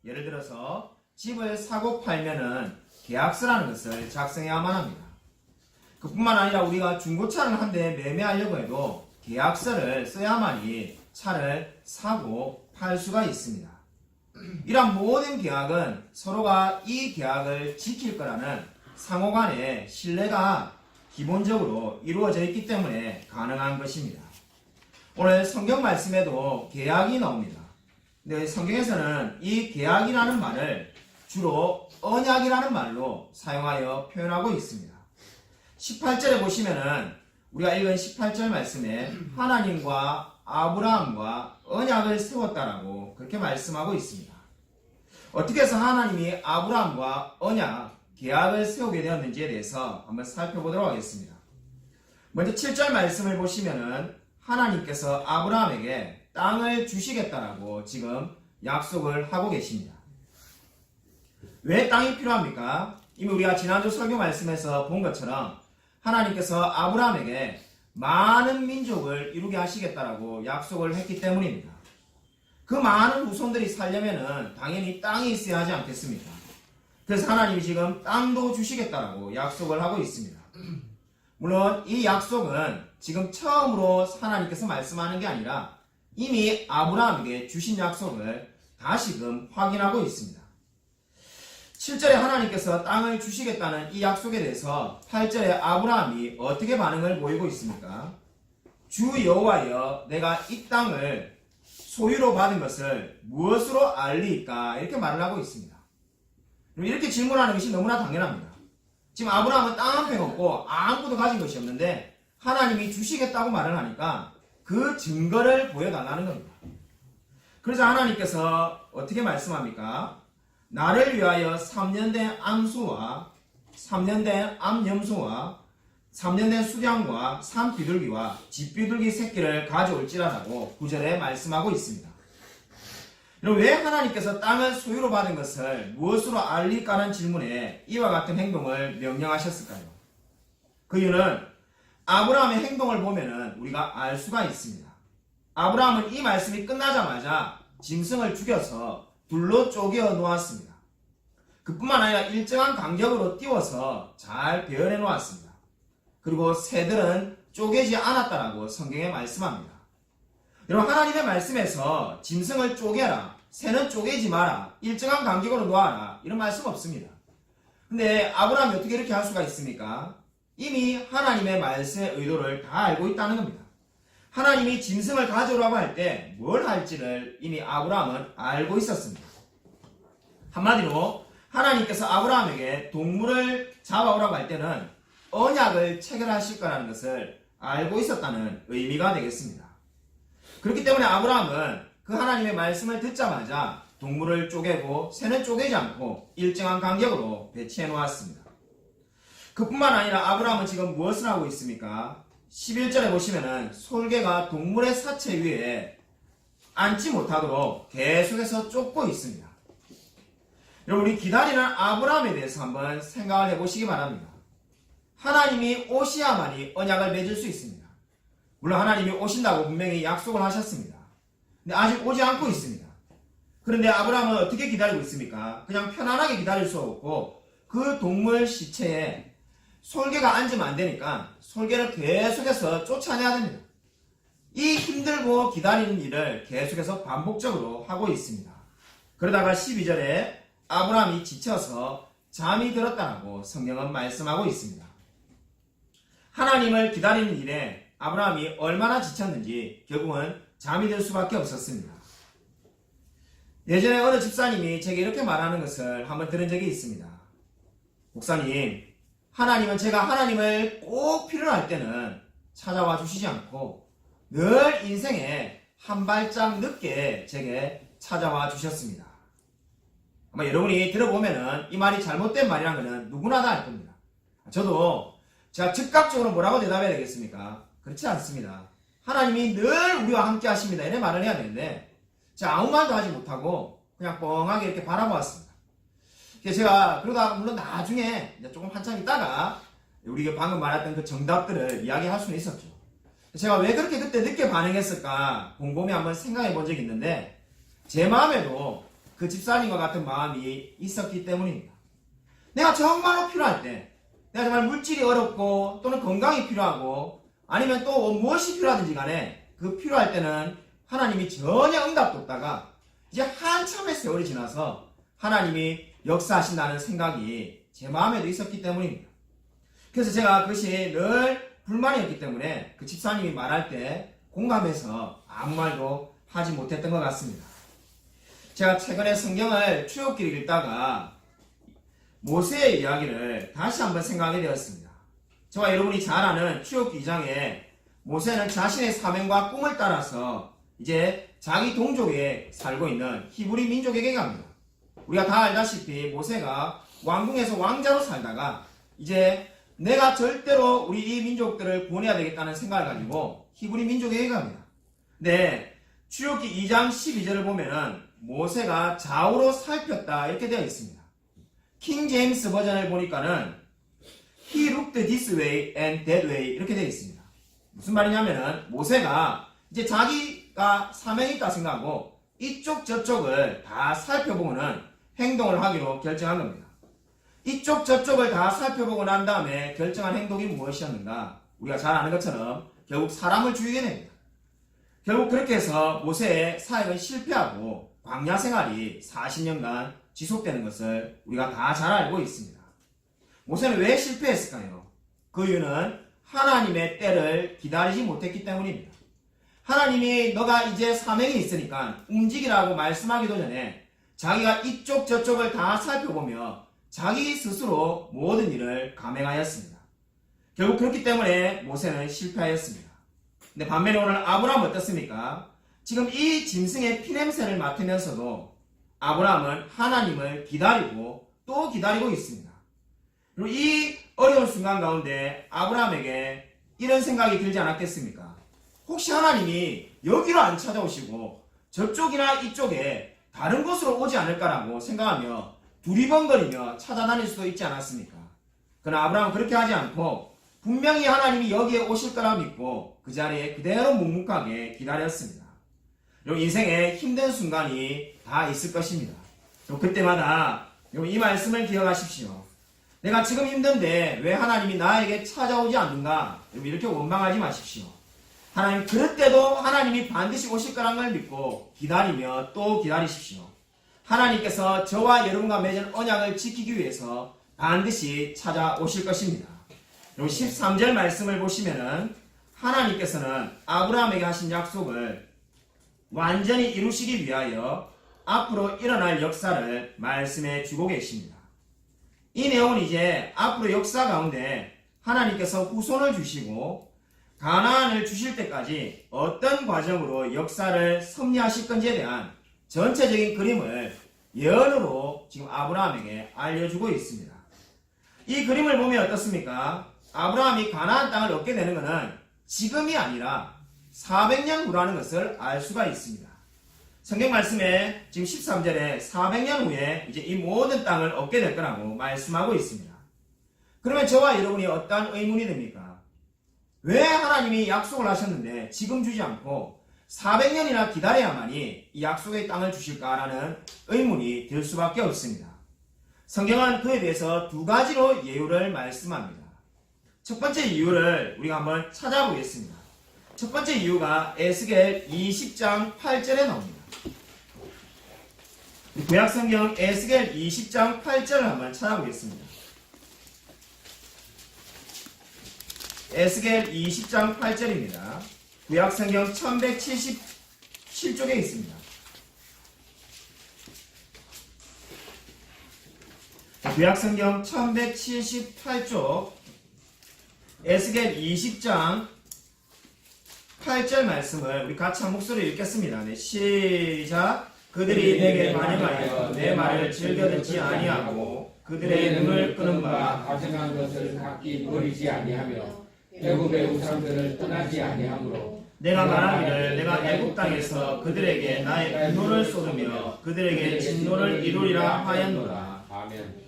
예를 들어서 집을 사고 팔면은 계약서라는 것을 작성해야만 합니다. 그뿐만 아니라 우리가 중고차를 한 대 매매하려고 해도 계약서를 써야만이 차를 사고 팔 수가 있습니다. 이러한 모든 계약은 서로가 이 계약을 지킬 거라는 상호간의 신뢰가 기본적으로 이루어져 있기 때문에 가능한 것입니다. 오늘 성경 말씀에도 계약이 나옵니다. 근데 성경에서는 이 계약이라는 말을 주로 언약이라는 말로 사용하여 표현하고 있습니다. 18절에 보시면은 우리가 읽은 18절 말씀에 하나님과 아브라함과 언약을 세웠다라고 그렇게 말씀하고 있습니다. 어떻게 해서 하나님이 아브라함과 언약, 계약을 세우게 되었는지에 대해서 한번 살펴보도록 하겠습니다. 먼저 7절 말씀을 보시면은 하나님께서 아브라함에게 땅을 주시겠다라고 지금 약속을 하고 계십니다. 왜 땅이 필요합니까? 이미 우리가 지난주 설교 말씀에서 본 것처럼 하나님께서 아브라함에게 많은 민족을 이루게 하시겠다라고 약속을 했기 때문입니다. 그 많은 후손들이 살려면은 당연히 땅이 있어야 하지 않겠습니까? 그래서 하나님이 지금 땅도 주시겠다라고 약속을 하고 있습니다. 물론 이 약속은 지금 처음으로 하나님께서 말씀하는 게 아니라 이미 아브라함에게 주신 약속을 다시금 확인하고 있습니다. 7절에 하나님께서 땅을 주시겠다는 이 약속에 대해서 8절에 아브라함이 어떻게 반응을 보이고 있습니까? 주 여호와여 내가 이 땅을 소유로 받은 것을 무엇으로 알리까? 이렇게 말을 하고 있습니다. 이렇게 질문하는 것이 너무나 당연합니다. 지금 아브라함은 땅 한 평 없고 아무것도 가진 것이 없는데 하나님이 주시겠다고 말을 하니까 그 증거를 보여달라는 겁니다. 그래서 하나님께서 어떻게 말씀합니까? 나를 위하여 3년 된 암소와 3년 된 암염소와 3년 된 수량과 산비둘기와 집비둘기 새끼를 가져올지라라고 9절에 말씀하고 있습니다. 여러분, 왜 하나님께서 땅을 소유로 받은 것을 무엇으로 알릴까라는 질문에 이와 같은 행동을 명령하셨을까요? 그 이유는 아브라함의 행동을 보면은 우리가 알 수가 있습니다. 아브라함은 이 말씀이 끝나자마자 짐승을 죽여서 둘로 쪼개어 놓았습니다. 그뿐만 아니라 일정한 간격으로 띄워서 잘 배열해 놓았습니다. 그리고 새들은 쪼개지 않았다라고 성경에 말씀합니다. 여러분, 하나님의 말씀에서 짐승을 쪼개라, 새는 쪼개지 마라, 일정한 간격으로 놓아라 이런 말씀 없습니다. 근데 아브라함이 어떻게 이렇게 할 수가 있습니까? 이미 하나님의 말씀의 의도를 다 알고 있다는 겁니다. 하나님이 짐승을 가져오라고 할 때 뭘 할지를 이미 아브라함은 알고 있었습니다. 한마디로 하나님께서 아브라함에게 동물을 잡아오라고 할 때는 언약을 체결하실 거라는 것을 알고 있었다는 의미가 되겠습니다. 그렇기 때문에 아브라함은 그 하나님의 말씀을 듣자마자 동물을 쪼개고 새는 쪼개지 않고 일정한 간격으로 배치해 놓았습니다. 그뿐만 아니라 아브라함은 지금 무엇을 하고 있습니까? 11절에 보시면은 솔개가 동물의 사체 위에 앉지 못하도록 계속해서 쫓고 있습니다. 여러분, 우리 기다리는 아브라함에 대해서 한번 생각을 해보시기 바랍니다. 하나님이 오셔야만이 언약을 맺을 수 있습니다. 물론 하나님이 오신다고 분명히 약속을 하셨습니다. 근데 아직 오지 않고 있습니다. 그런데 아브라함은 어떻게 기다리고 있습니까? 그냥 편안하게 기다릴 수 없고 그 동물 시체에 솔개가 앉으면 안 되니까 솔개를 계속해서 쫓아내야 됩니다. 이 힘들고 기다리는 일을 계속해서 반복적으로 하고 있습니다. 그러다가 12절에 아브라함이 지쳐서 잠이 들었다라고 성경은 말씀하고 있습니다. 하나님을 기다리는 일에 아브라함이 얼마나 지쳤는지 결국은 잠이 들 수밖에 없었습니다. 예전에 어느 집사님이 제게 이렇게 말하는 것을 한번 들은 적이 있습니다. 목사님, 하나님은 제가 하나님을 꼭 필요할 때는 찾아와 주시지 않고 늘 인생에 한 발짝 늦게 제게 찾아와 주셨습니다. 아마 여러분이 들어보면은 이 말이 잘못된 말이라는 것은 누구나 다 알 겁니다. 저도 제가 즉각적으로 뭐라고 대답해야 되겠습니까? 그렇지 않습니다. 하나님이 늘 우리와 함께 하십니다. 이런 말을 해야 되는데 제가 아무 말도 하지 못하고 그냥 뻥하게 이렇게 바라보았습니다. 제가 그러다 물론 나중에 조금 한참 있다가 우리가 방금 말했던 그 정답들을 이야기할 수는 있었죠. 제가 왜 그렇게 그때 늦게 반응했을까 곰곰이 한번 생각해 본 적이 있는데 제 마음에도 그 집사님과 같은 마음이 있었기 때문입니다. 내가 정말로 필요할 때, 내가 정말 물질이 어렵고 또는 건강이 필요하고 아니면 또 무엇이 필요하든지 간에 그 필요할 때는 하나님이 전혀 응답도 없다가 이제 한참의 세월이 지나서 하나님이 역사하신다는 생각이 제 마음에도 있었기 때문입니다. 그래서 제가 그것이 늘 불만이었기 때문에 그 집사님이 말할 때 공감해서 아무 말도 하지 못했던 것 같습니다. 제가 최근에 성경을 출애굽기를 읽다가 모세의 이야기를 다시 한번 생각하게 되었습니다. 저와 여러분이 잘 아는 출애굽기 2장에 모세는 자신의 사명과 꿈을 따라서 이제 자기 동족에 살고 있는 히브리 민족에게 갑니다. 우리가 다 알다시피 모세가 왕궁에서 왕자로 살다가 이제 내가 절대로 우리 이 민족들을 구원해야 되겠다는 생각을 가지고 히브리 민족에게 갑니다. 네, 출애굽기 2장 12절을 보면은 모세가 좌우로 살폈다 이렇게 되어 있습니다. 킹 제임스 버전을 보니까는 He looked this way and that way 이렇게 되어 있습니다. 무슨 말이냐면은 모세가 이제 자기가 사명이 있다 생각하고 이쪽 저쪽을 다 살펴보고는 행동을 하기로 결정한 겁니다. 이쪽 저쪽을 다 살펴보고 난 다음에 결정한 행동이 무엇이었는가? 우리가 잘 아는 것처럼 결국 사람을 죽이게 됩니다. 결국 그렇게 해서 모세의 사역은 실패하고 광야 생활이 40년간 지속되는 것을 우리가 다 잘 알고 있습니다. 모세는 왜 실패했을까요? 그 이유는 하나님의 때를 기다리지 못했기 때문입니다. 하나님이 너가 이제 사명이 있으니까 움직이라고 말씀하기도 전에 자기가 이쪽 저쪽을 다 살펴보며 자기 스스로 모든 일을 감행하였습니다. 결국 그렇기 때문에 모세는 실패하였습니다. 근데 반면에 오늘 아브라함은 어떻습니까? 지금 이 짐승의 피냄새를 맡으면서도 아브라함은 하나님을 기다리고 또 기다리고 있습니다. 그리고 이 어려운 순간 가운데 아브라함에게 이런 생각이 들지 않았겠습니까? 혹시 하나님이 여기로 안 찾아오시고 저쪽이나 이쪽에 다른 곳으로 오지 않을까라고 생각하며 두리번거리며 찾아다닐 수도 있지 않았습니까? 그러나 아브라함은 그렇게 하지 않고 분명히 하나님이 여기에 오실 거라 믿고 그 자리에 그대로 묵묵하게 기다렸습니다. 그리고 인생에 힘든 순간이 다 있을 것입니다. 그때마다 이 말씀을 기억하십시오. 내가 지금 힘든데 왜 하나님이 나에게 찾아오지 않는가? 이렇게 원망하지 마십시오. 하나님 그럴 때도 하나님이 반드시 오실 거란 걸 믿고 기다리며 또 기다리십시오. 하나님께서 저와 여러분과 맺은 언약을 지키기 위해서 반드시 찾아오실 것입니다. 그리고 13절 말씀을 보시면은 하나님께서는 아브라함에게 하신 약속을 완전히 이루시기 위하여 앞으로 일어날 역사를 말씀해 주고 계십니다. 이 내용은 이제 앞으로 역사 가운데 하나님께서 후손을 주시고 가나안을 주실 때까지 어떤 과정으로 역사를 섭리하실 건지에 대한 전체적인 그림을 예언으로 지금 아브라함에게 알려주고 있습니다. 이 그림을 보면 어떻습니까? 아브라함이 가나안 땅을 얻게 되는 것은 지금이 아니라 400년 후라는 것을 알 수가 있습니다. 성경 말씀에 지금 13절에 400년 후에 이제 이 모든 땅을 얻게 될 거라고 말씀하고 있습니다. 그러면 저와 여러분이 어떠한 의문이 됩니까? 왜 하나님이 약속을 하셨는데 지금 주지 않고 400년이나 기다려야만이 이 약속의 땅을 주실까라는 의문이 들 수밖에 없습니다. 성경은 그에 대해서 두 가지로 예유를 말씀합니다. 첫 번째 이유를 우리가 한번 찾아보겠습니다. 첫 번째 이유가 에스겔 20장 8절에 나옵니다. 구약성경 에스겔 20장 8절을 한번 찾아보겠습니다. 에스겔 20장 8절입니다. 구약성경 1177쪽에 있습니다. 구약성경 1178쪽 에스겔 20장 8절 말씀을 우리 같이 한 목소리로 읽겠습니다. 네, 시작. 그들이 내게 반역하여 내 말을 즐겨 듣지 아니하고 그들의 눈을 끄는 바 가증한 것을 각기 버리지 아니하며 애굽의 우상들을 떠나지 아니하므로 내가 말하기를 내가 애굽 땅에서 그들에게 나의 분노를 쏟으며 그들에게 진노를 이루리라 하였노라. 아멘.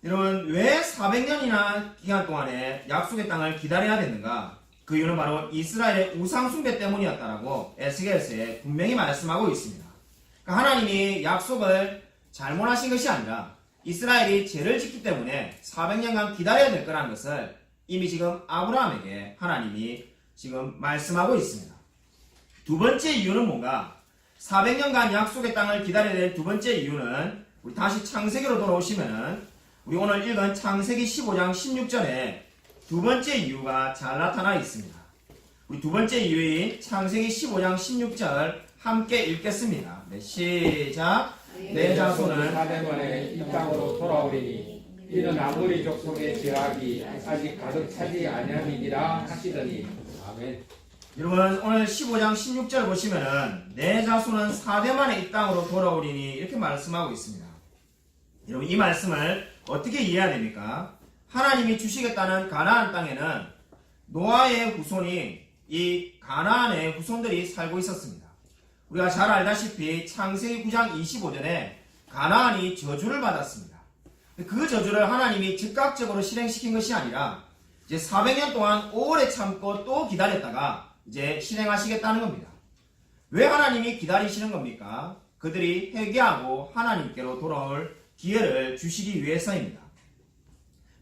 여러분, 왜 400년이나 기간 동안에 약속의 땅을 기다려야 됐는가? 그 이유는 바로 이스라엘의 우상숭배 때문이었다라고 에스겔서에 분명히 말씀하고 있습니다. 그러니까 하나님이 약속을 잘못하신 것이 아니라 이스라엘이 죄를 짓기 때문에 400년간 기다려야 될 거라는 것을 이미 지금 아브라함에게 하나님이 지금 말씀하고 있습니다. 두 번째 이유는 뭔가? 400년간 약속의 땅을 기다려야 될 두 번째 이유는 우리 다시 창세기로 돌아오시면은 우리 오늘 읽은 창세기 15장 16절에 두 번째 이유가 잘 나타나 있습니다. 우리 두 번째 이유인 창세기 15장 16절 함께 읽겠습니다. 네, 시작. 내 자손은 4대 만에 이 땅으로 돌아오리니 이는 아무리 족속의 죄악이 아직 가득 차지 아니함이니라 하시더니 아멘. 여러분 오늘 15장 16절 보시면은 내 자손은 4대 만에 이 땅으로 돌아오리니 이렇게 말씀하고 있습니다. 여러분 이 말씀을 어떻게 이해해야 됩니까? 하나님이 주시겠다는 가나안 땅에는 노아의 후손이 이 가나안의 후손들이 살고 있었습니다. 우리가 잘 알다시피 창세기 9장 25절에 가나안이 저주를 받았습니다. 그 저주를 하나님이 즉각적으로 실행시킨 것이 아니라 이제 400년 동안 오래 참고 또 기다렸다가 이제 실행하시겠다는 겁니다. 왜 하나님이 기다리시는 겁니까? 그들이 회개하고 하나님께로 돌아올 기회를 주시기 위해서입니다.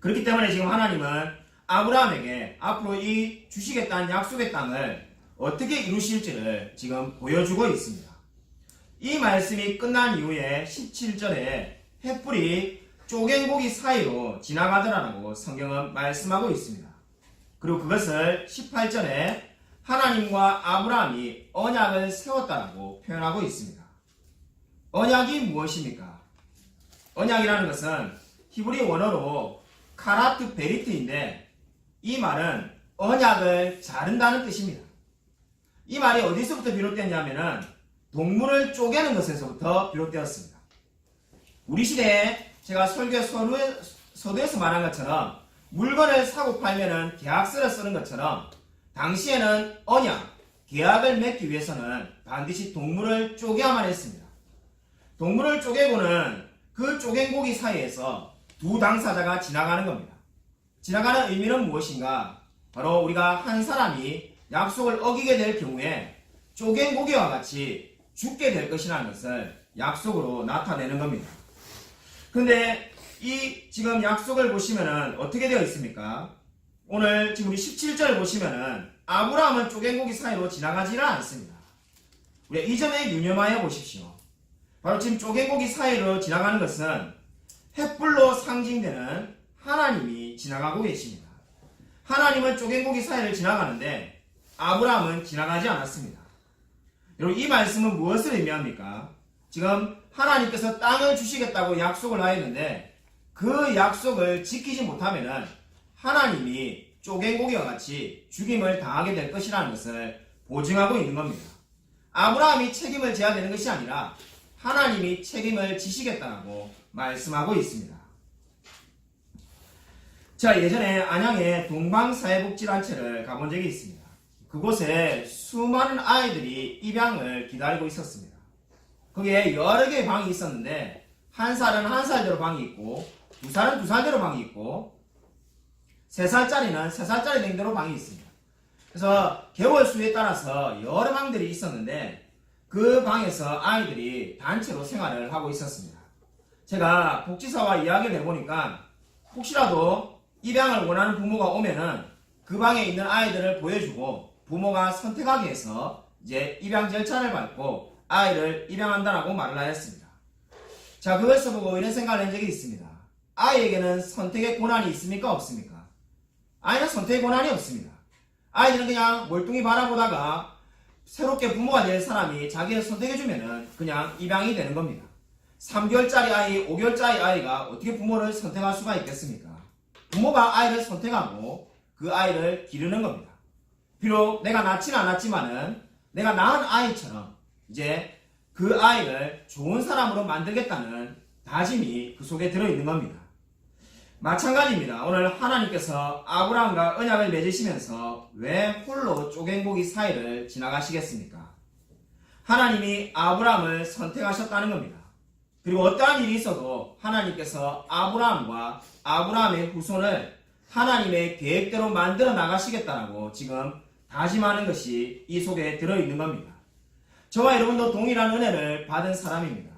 그렇기 때문에 지금 하나님은 아브라함에게 앞으로 이 주시겠다는 약속의 땅을 어떻게 이루실지를 지금 보여주고 있습니다. 이 말씀이 끝난 이후에 17절에 횃불이 쪼갠 고기 사이로 지나가더라라고 성경은 말씀하고 있습니다. 그리고 그것을 18절에 하나님과 아브라함이 언약을 세웠다라고 표현하고 있습니다. 언약이 무엇입니까? 언약이라는 것은 히브리 원어로 카라트 베리트인데 이 말은 언약을 자른다는 뜻입니다. 이 말이 어디서부터 비롯됐냐면은 동물을 쪼개는 것에서부터 비롯되었습니다. 우리 시대에 제가 설교 서두에서 말한 것처럼 물건을 사고 팔면은 계약서를 쓰는 것처럼 당시에는 언약, 계약을 맺기 위해서는 반드시 동물을 쪼개야만 했습니다. 동물을 쪼개고는 그 쪼갠 고기 사이에서 두 당사자가 지나가는 겁니다. 지나가는 의미는 무엇인가? 바로 우리가 한 사람이 약속을 어기게 될 경우에 쪼갠 고기와 같이 죽게 될 것이라는 것을 약속으로 나타내는 겁니다. 근데 이 지금 약속을 보시면은 어떻게 되어 있습니까? 오늘 지금 17절 보시면은 아브라함은 쪼갠 고기 사이로 지나가지는 않습니다. 우리 이 점에 유념하여 보십시오. 바로 지금 쪼갠 고기 사이로 지나가는 것은 횃불로 상징되는 하나님이 지나가고 계십니다. 하나님은 쪼갠 고기 사이를 지나가는데 아브라함은 지나가지 않았습니다. 여러분 이 말씀은 무엇을 의미합니까? 지금 하나님께서 땅을 주시겠다고 약속을 하였는데 그 약속을 지키지 못하면은 하나님이 쪼갠 고기와 같이 죽임을 당하게 될 것이라는 것을 보증하고 있는 겁니다. 아브라함이 책임을 져야 되는 것이 아니라 하나님이 책임을 지시겠다고 말씀하고 있습니다. 자, 예전에 안양에 동방사회복지단체를 가본 적이 있습니다. 그곳에 수많은 아이들이 입양을 기다리고 있었습니다. 거기에 여러 개의 방이 있었는데 한 살은 한 살대로 방이 있고 두 살은 두 살대로 방이 있고 3살짜리는 3살짜리 냉대로 방이 있습니다. 그래서 개월 수에 따라서 여러 방들이 있었는데 그 방에서 아이들이 단체로 생활을 하고 있었습니다. 제가 복지사와 이야기를 해보니까 혹시라도 입양을 원하는 부모가 오면은 그 방에 있는 아이들을 보여주고 부모가 선택하게 해서 이제 입양 절차를 밟고 아이를 입양한다라고 말을 하였습니다. 자, 그것을 보고 이런 생각을 한 적이 있습니다. 아이에게는 선택의 권한이 있습니까? 없습니까? 아이는 선택의 권한이 없습니다. 아이들은 그냥 멀뚱히 바라보다가 새롭게 부모가 될 사람이 자기를 선택해주면은 그냥 입양이 되는 겁니다. 3개월짜리 아이, 5개월짜리 아이가 어떻게 부모를 선택할 수가 있겠습니까? 부모가 아이를 선택하고 그 아이를 기르는 겁니다. 비록 내가 낳지는 않았지만은 내가 낳은 아이처럼 이제 그 아이를 좋은 사람으로 만들겠다는 다짐이 그 속에 들어있는 겁니다. 마찬가지입니다. 오늘 하나님께서 아브라함과 언약을 맺으시면서 왜 홀로 쪼갠 고기 사이를 지나가시겠습니까? 하나님이 아브라함을 선택하셨다는 겁니다. 그리고 어떠한 일이 있어도 하나님께서 아브라함과 아브라함의 후손을 하나님의 계획대로 만들어 나가시겠다라고 지금 다짐하는 것이 이 속에 들어있는 겁니다. 저와 여러분도 동일한 은혜를 받은 사람입니다.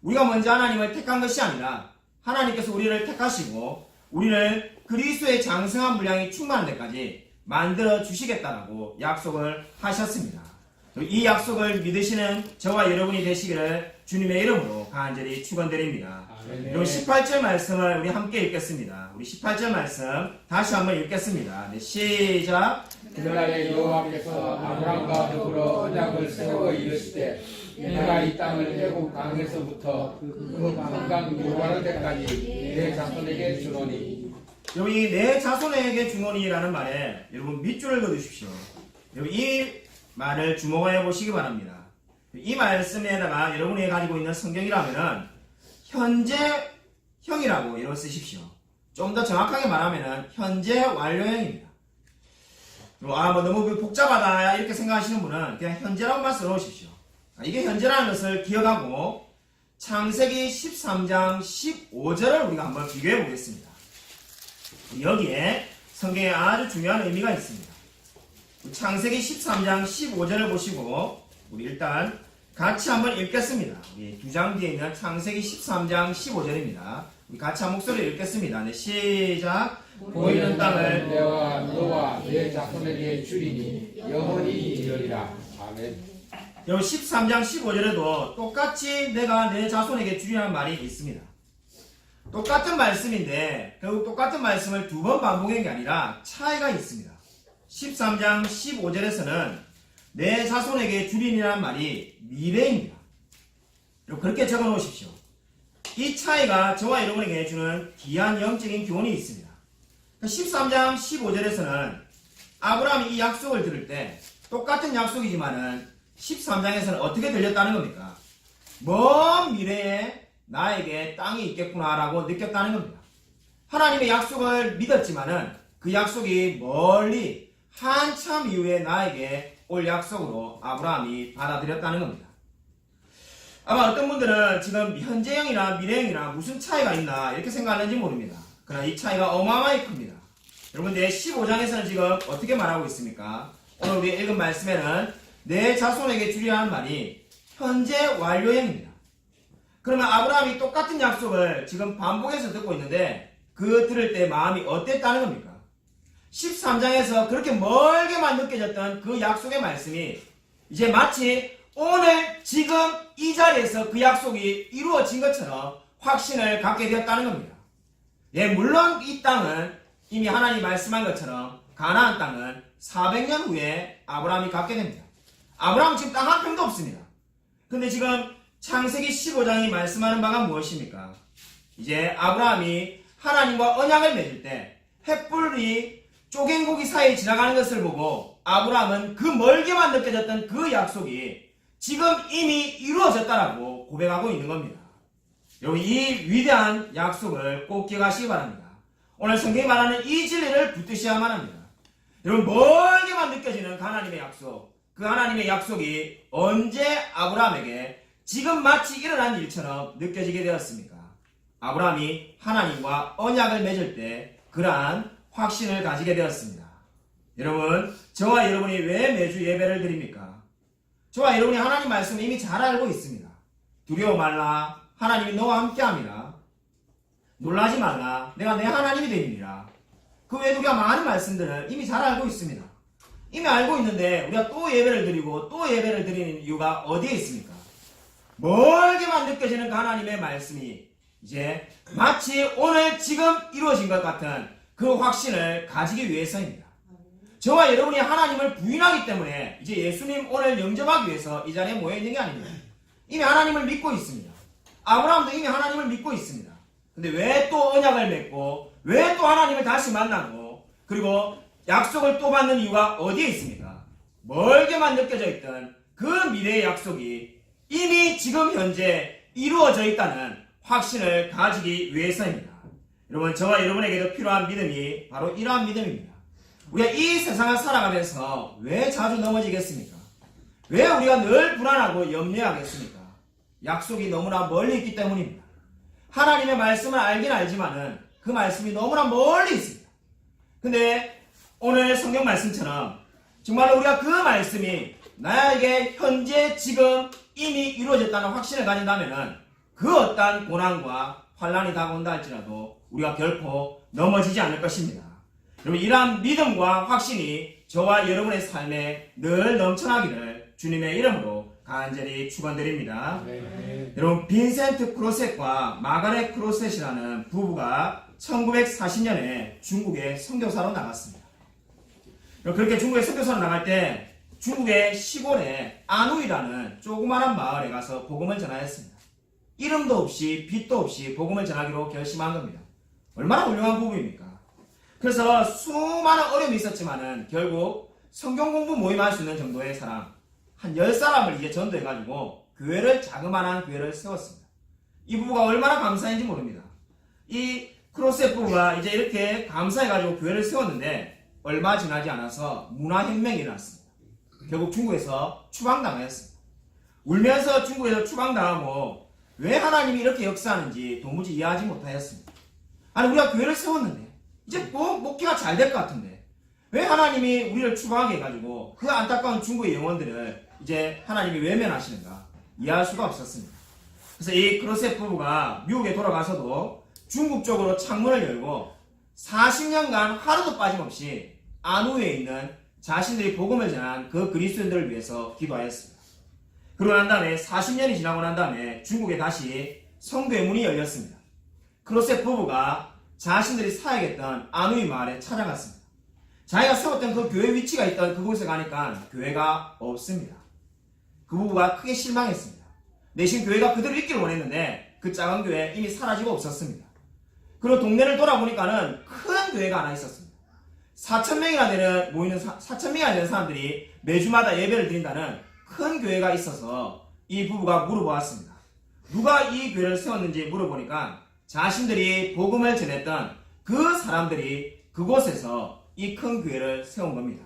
우리가 먼저 하나님을 택한 것이 아니라 하나님께서 우리를 택하시고 우리를 그리스도의 장성한 분량이 충만한 데까지 만들어 주시겠다라고 약속을 하셨습니다. 이 약속을 믿으시는 저와 여러분이 되시기를 주님의 이름으로 간절히 축원드립니다. 그리고 18절 말씀을 우리 함께 읽겠습니다. 우리 18절 말씀 다시 한번 읽겠습니다. 네, 시작. 그날에 여호와께서 아브람과 더불어 언약을 세워 이르시되 내가 이 땅을 애굽 강에서부터 그 한강 요르단 때까지 내 자손에게 주노니. 여기 내 자손에게 주노니라는 말에 여러분 밑줄을 그어주십시오. 여러분 이 말을 주목해 보시기 바랍니다. 이 말씀에다가 여러분이 가지고 있는 성경이라면은 현재형이라고 이렇게 쓰십시오. 좀 더 정확하게 말하면은 현재 완료형입니다. 뭐 너무 복잡하다 이렇게 생각하시는 분은 그냥 현재라고만 써놓으십시오. 이게 현재라는 것을 기억하고 창세기 13장 15절을 우리가 한번 비교해 보겠습니다. 여기에 성경에 아주 중요한 의미가 있습니다. 창세기 13장 15절을 보시고 우리 일단 같이 한번 읽겠습니다. 두 장 뒤에 있는 창세기 13장 15절입니다. 우리 같이 한 목소리로 읽겠습니다. 네, 시작. 보이는 땅을 내가 너와 내 자손에게 주리니 영원히 이르리라. 아멘. 여러분 13장 15절에도 똑같이 내가 내 자손에게 주리라는 말이 있습니다. 똑같은 말씀인데 결국 똑같은 말씀을 두 번 반복한 게 아니라 차이가 있습니다. 13장 15절에서는 내 자손에게 주리라는 말이 미래입니다. 그렇게 적어 놓으십시오. 이 차이가 저와 여러분에게 주는 귀한 영적인 교훈이 있습니다. 13장 15절에서는 아브라함이 이 약속을 들을 때 똑같은 약속이지만은 13장에서는 어떻게 들렸다는 겁니까? 먼 미래에 나에게 땅이 있겠구나라고 느꼈다는 겁니다. 하나님의 약속을 믿었지만은 그 약속이 멀리 한참 이후에 나에게 올 약속으로 아브라함이 받아들였다는 겁니다. 아마 어떤 분들은 지금 현재형이나 미래형이나 무슨 차이가 있나 이렇게 생각하는지 모릅니다. 그러나 이 차이가 어마어마하게 큽니다. 여러분 내 15장에서는 지금 어떻게 말하고 있습니까? 오늘 우리 읽은 말씀에는 내 자손에게 주리라는 말이 현재 완료형입니다. 그러면 아브라함이 똑같은 약속을 지금 반복해서 듣고 있는데 그 들을 때 마음이 어땠다는 겁니까? 13장에서 그렇게 멀게만 느껴졌던 그 약속의 말씀이 이제 마치 오늘 지금 이 자리에서 그 약속이 이루어진 것처럼 확신을 갖게 되었다는 겁니다. 예, 물론 이 땅은 이미 하나님이 말씀한 것처럼 가나안 땅은 400년 후에 아브라함이 갖게 됩니다. 아브라함은 지금 땅 한 평도 없습니다. 근데 지금 창세기 15장이 말씀하는 바가 무엇입니까? 이제 아브라함이 하나님과 언약을 맺을 때 횃불이 쪼갠 고기 사이에 지나가는 것을 보고 아브라함은 그 멀게만 느껴졌던 그 약속이 지금 이미 이루어졌다라고 고백하고 있는 겁니다. 여러분 이 위대한 약속을 꼭 기억하시기 바랍니다. 오늘 성경이 말하는 이 진리를 붙드셔야만 합니다. 여러분 멀게만 느껴지는 하나님의 약속, 그 하나님의 약속이 언제 아브라함에게 지금 마치 일어난 일처럼 느껴지게 되었습니까? 아브라함이 하나님과 언약을 맺을 때 그러한 확신을 가지게 되었습니다. 여러분, 저와 여러분이 왜 매주 예배를 드립니까? 저와 여러분이 하나님 말씀을 이미 잘 알고 있습니다. 두려워 말라, 하나님이 너와 함께함이라. 놀라지 말라, 내가 내 하나님이 되리라. 그 외에 우리가 많은 말씀들을 이미 잘 알고 있습니다. 이미 알고 있는데 우리가 또 예배를 드리고 또 예배를 드리는 이유가 어디에 있습니까? 멀게만 느껴지는 그 하나님의 말씀이 이제 마치 오늘 지금 이루어진 것 같은 그 확신을 가지기 위해서입니다. 저와 여러분이 하나님을 부인하기 때문에 이제 예수님 오늘 영접하기 위해서 이 자리에 모여있는 게 아닙니다. 이미 하나님을 믿고 있습니다. 아브라함도 이미 하나님을 믿고 있습니다. 근데 왜 또 언약을 맺고 왜 또 하나님을 다시 만나고 그리고 약속을 또 받는 이유가 어디에 있습니까? 멀게만 느껴져 있던 그 미래의 약속이 이미 지금 현재 이루어져 있다는 확신을 가지기 위해서입니다. 여러분 저와 여러분에게도 필요한 믿음이 바로 이러한 믿음입니다. 우리가 이 세상을 살아가면서 왜 자주 넘어지겠습니까? 왜 우리가 늘 불안하고 염려하겠습니까? 약속이 너무나 멀리 있기 때문입니다. 하나님의 말씀을 알긴 알지만은 그 말씀이 너무나 멀리 있습니다. 근데 오늘 성경 말씀처럼 정말로 우리가 그 말씀이 나에게 현재 지금 이미 이루어졌다는 확신을 가진다면은 그 어떠한 고난과 환란이 다가온다 할지라도 우리가 결코 넘어지지 않을 것입니다. 여러분, 이러한 믿음과 확신이 저와 여러분의 삶에 늘 넘쳐나기를 주님의 이름으로 간절히 축원드립니다. 여러분, 빈센트 크로셋과 마가렛 크로셋이라는 부부가 1940년에 중국에 선교사로 나갔습니다. 그렇게 중국에 선교사로 나갈 때 중국의 시골에 안우이라는 조그마한 마을에 가서 복음을 전하였습니다. 이름도 없이 빛도 없이 복음을 전하기로 결심한 겁니다. 얼마나 훌륭한 부부입니까? 그래서 수많은 어려움이 있었지만은 결국 성경 공부 모임할 수 있는 정도의 사람 한 10사람을 이제 전도해가지고 교회를, 자그마한 교회를 세웠습니다. 이 부부가 얼마나 감사한지 모릅니다. 이 크로셋 부부가 이제 이렇게 감사해가지고 교회를 세웠는데 얼마 지나지 않아서 문화혁명이 일어났습니다. 결국 중국에서 추방당하였습니다. 울면서 중국에서 추방당하고 왜 하나님이 이렇게 역사하는지 도무지 이해하지 못하였습니다. 아니, 우리가 교회를 세웠는데 이제 목회가 잘 될 것 같은데 왜 하나님이 우리를 추방하게 해가지고 그 안타까운 중국의 영혼들을 이제 하나님이 외면하시는가 이해할 수가 없었습니다. 그래서 이 크로셋 부부가 미국에 돌아가서도 중국 쪽으로 창문을 열고 40년간 하루도 빠짐없이 안우에 있는 자신들이 복음을 전한 그 그리스도인들을 위해서 기도하였습니다. 그러고 난 다음에 40년이 지나고 난 다음에 중국에 다시 성교의 문이 열렸습니다. 크로셋 부부가 자신들이 사역했던 안우이 마을에 찾아갔습니다. 자기가 세웠던 그 교회 위치가 있던 그곳에 가니까 교회가 없습니다. 그 부부가 크게 실망했습니다. 내신 교회가 그대로 있기를 원했는데 그 작은 교회 이미 사라지고 없었습니다. 그리고 동네를 돌아보니까는 큰 교회가 하나 있었습니다. 4,000명이나 되는 사람들이 매주마다 예배를 드린다는 큰 교회가 있어서 이 부부가 물어보았습니다. 누가 이 교회를 세웠는지 물어보니까 자신들이 복음을 전했던 그 사람들이 그곳에서 이 큰 교회를 세운 겁니다.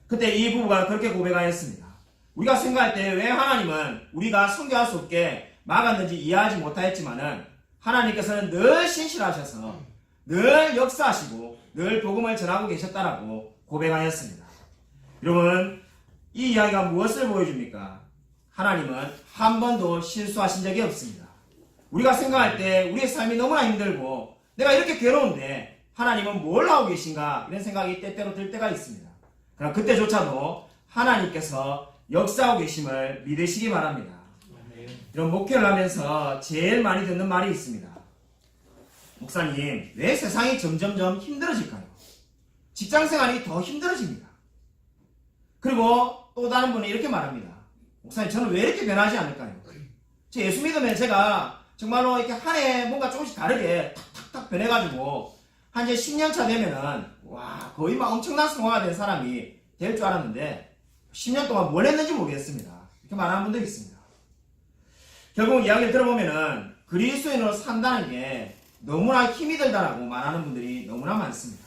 그때 이 부부가 그렇게 고백하였습니다. 우리가 생각할 때 왜 하나님은 우리가 선교할 수 없게 막았는지 이해하지 못하였지만은 하나님께서는 늘 신실하셔서 늘 역사하시고 늘 복음을 전하고 계셨다라고 고백하였습니다. 여러분, 이 이야기가 무엇을 보여줍니까? 하나님은 한 번도 실수하신 적이 없습니다. 우리가 생각할 때 우리의 삶이 너무나 힘들고 내가 이렇게 괴로운데 하나님은 뭘 하고 계신가 이런 생각이 때때로 들 때가 있습니다. 그러나 그때조차도 하나님께서 역사하고 계심을 믿으시기 바랍니다. 이런 목회를 하면서 제일 많이 듣는 말이 있습니다. 목사님, 왜 세상이 점점점 힘들어질까요? 직장생활이 더 힘들어집니다. 그리고 또 다른 분은 이렇게 말합니다. 목사님, 저는 왜 이렇게 변하지 않을까요? 제 예수 믿으면 제가 정말로 이렇게 한 해 뭔가 조금씩 다르게 탁탁탁 변해가지고 한 이제 10년 차 되면은 와, 거의 막 엄청난 성화가 된 사람이 될 줄 알았는데 10년 동안 뭘 했는지 모르겠습니다. 이렇게 말하는 분들이 있습니다. 결국 이야기를 들어보면은 그리스도인으로 산다는 게 너무나 힘이 들다라고 말하는 분들이 너무나 많습니다.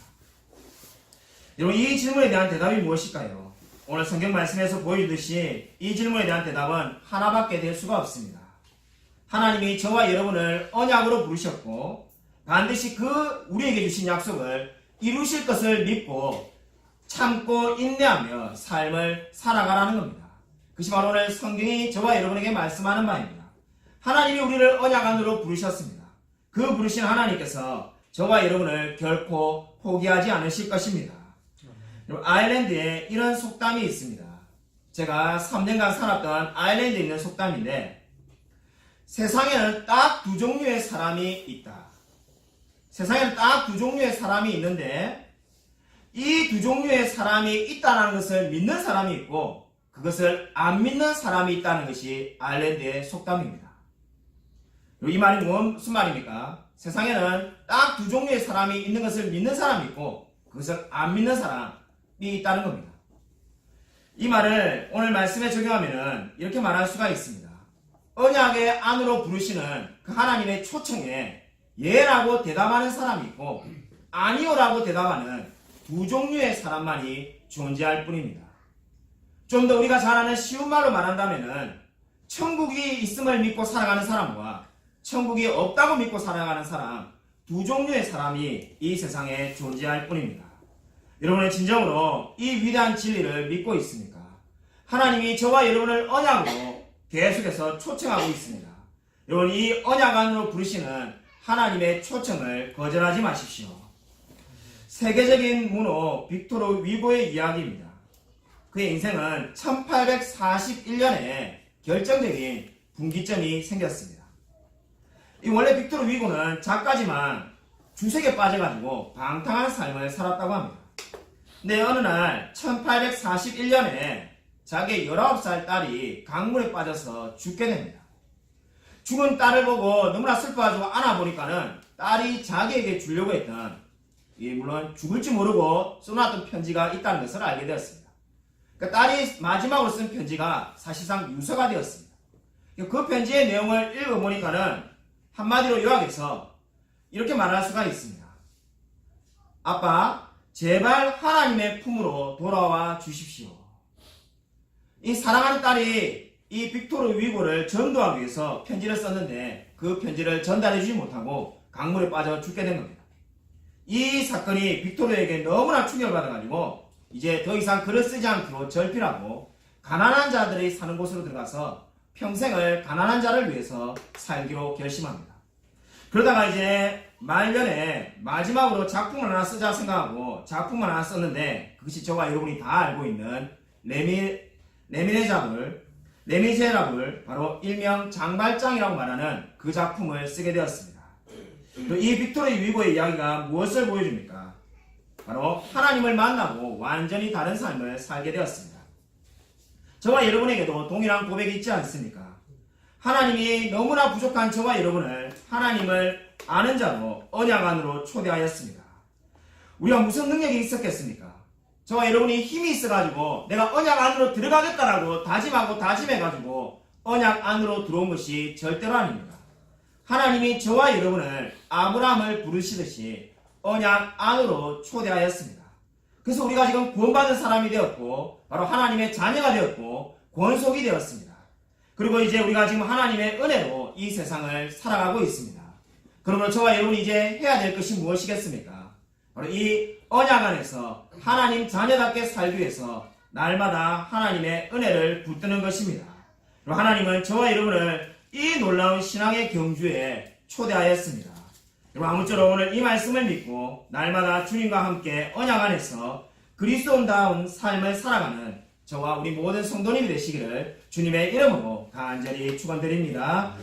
여러분, 이 질문에 대한 대답이 무엇일까요? 오늘 성경 말씀에서 보여주듯이 이 질문에 대한 대답은 하나밖에 될 수가 없습니다. 하나님이 저와 여러분을 언약으로 부르셨고 반드시 그 우리에게 주신 약속을 이루실 것을 믿고 참고 인내하며 삶을 살아가라는 겁니다. 그것이 바로 오늘 성경이 저와 여러분에게 말씀하는 바입니다. 하나님이 우리를 언약 안으로 부르셨습니다. 그 부르신 하나님께서 저와 여러분을 결코 포기하지 않으실 것입니다. 아일랜드에 이런 속담이 있습니다. 제가 3년간 살았던 아일랜드에 있는 속담인데 세상에는 딱 두 종류의 사람이 있다. 세상에는 딱 두 종류의 사람이 있는데 이 두 종류의 사람이 있다는 것을 믿는 사람이 있고 그것을 안 믿는 사람이 있다는 것이 아일랜드의 속담입니다. 이 말이 무슨 말입니까? 세상에는 딱 두 종류의 사람이 있는 것을 믿는 사람이 있고 그것을 안 믿는 사람이 있다는 겁니다. 이 말을 오늘 말씀에 적용하면 이렇게 말할 수가 있습니다. 언약의 안으로 부르시는 그 하나님의 초청에 예라고 대답하는 사람이 있고 아니요라고 대답하는 두 종류의 사람만이 존재할 뿐입니다. 좀 더 우리가 잘 아는 쉬운 말로 말한다면 천국이 있음을 믿고 살아가는 사람과 천국이 없다고 믿고 살아가는 사람, 두 종류의 사람이 이 세상에 존재할 뿐입니다. 여러분은 진정으로 이 위대한 진리를 믿고 있습니까? 하나님이 저와 여러분을 언약으로 계속해서 초청하고 있습니다. 여러분, 이 언약 안으로 부르시는 하나님의 초청을 거절하지 마십시오. 세계적인 문호 빅토르 위고의 이야기입니다. 그의 인생은 1841년에 결정적인 분기점이 생겼습니다. 이 원래 빅토르 위고는 작가지만 주색에 빠져가지고 방탕한 삶을 살았다고 합니다. 근데 어느 날 1841년에 자기의 19살 딸이 강물에 빠져서 죽게 됩니다. 죽은 딸을 보고 너무나 슬퍼가지고 안아보니까는 딸이 자기에게 주려고 했던, 물론 죽을지 모르고 써놨던 편지가 있다는 것을 알게 되었습니다. 그러니까 딸이 마지막으로 쓴 편지가 사실상 유서가 되었습니다. 그 편지의 내용을 읽어보니까는 한마디로 요약해서 이렇게 말할 수가 있습니다. 아빠, 제발 하나님의 품으로 돌아와 주십시오. 이 사랑하는 딸이 이 빅토르 위고를 전도하기 위해서 편지를 썼는데 그 편지를 전달해 주지 못하고 강물에 빠져 죽게 된 겁니다. 이 사건이 빅토르에게 너무나 충격을 받아가지고 이제 더 이상 글을 쓰지 않기로 절필하고 가난한 자들이 사는 곳으로 들어가서 평생을 가난한 자를 위해서 살기로 결심합니다. 그러다가 이제 말년에 마지막으로 작품을 하나 쓰자 생각하고 작품을 하나 썼는데, 그것이 저와 여러분이 다 알고 있는 레미제라블, 바로 일명 장발장이라고 말하는 그 작품을 쓰게 되었습니다. 이 빅토르 위고의 이야기가 무엇을 보여줍니까? 바로 하나님을 만나고 완전히 다른 삶을 살게 되었습니다. 저와 여러분에게도 동일한 고백이 있지 않습니까? 하나님이 너무나 부족한 저와 여러분을 하나님을 아는 자로 언약 안으로 초대하였습니다. 우리가 무슨 능력이 있었겠습니까? 저와 여러분이 힘이 있어가지고 내가 언약 안으로 들어가겠다라고 다짐하고 다짐해가지고 언약 안으로 들어온 것이 절대로 아닙니다. 하나님이 저와 여러분을 아브라함을 부르시듯이 언약 안으로 초대하였습니다. 그래서 우리가 지금 구원받은 사람이 되었고 바로 하나님의 자녀가 되었고 권속이 되었습니다. 그리고 이제 우리가 지금 하나님의 은혜로 이 세상을 살아가고 있습니다. 그러므로 저와 여러분이 이제 해야 될 것이 무엇이겠습니까? 바로 이 언약 안에서 하나님 자녀답게 살기 위해서 날마다 하나님의 은혜를 붙드는 것입니다. 그리고 하나님은 저와 여러분을 이 놀라운 신앙의 경주에 초대하였습니다. 여러분, 아무쪼록 오늘 이 말씀을 믿고 날마다 주님과 함께 언약 안에서 그리스도인다운 삶을 살아가는 저와 우리 모든 성도님이 되시기를 주님의 이름으로 간절히 축원드립니다.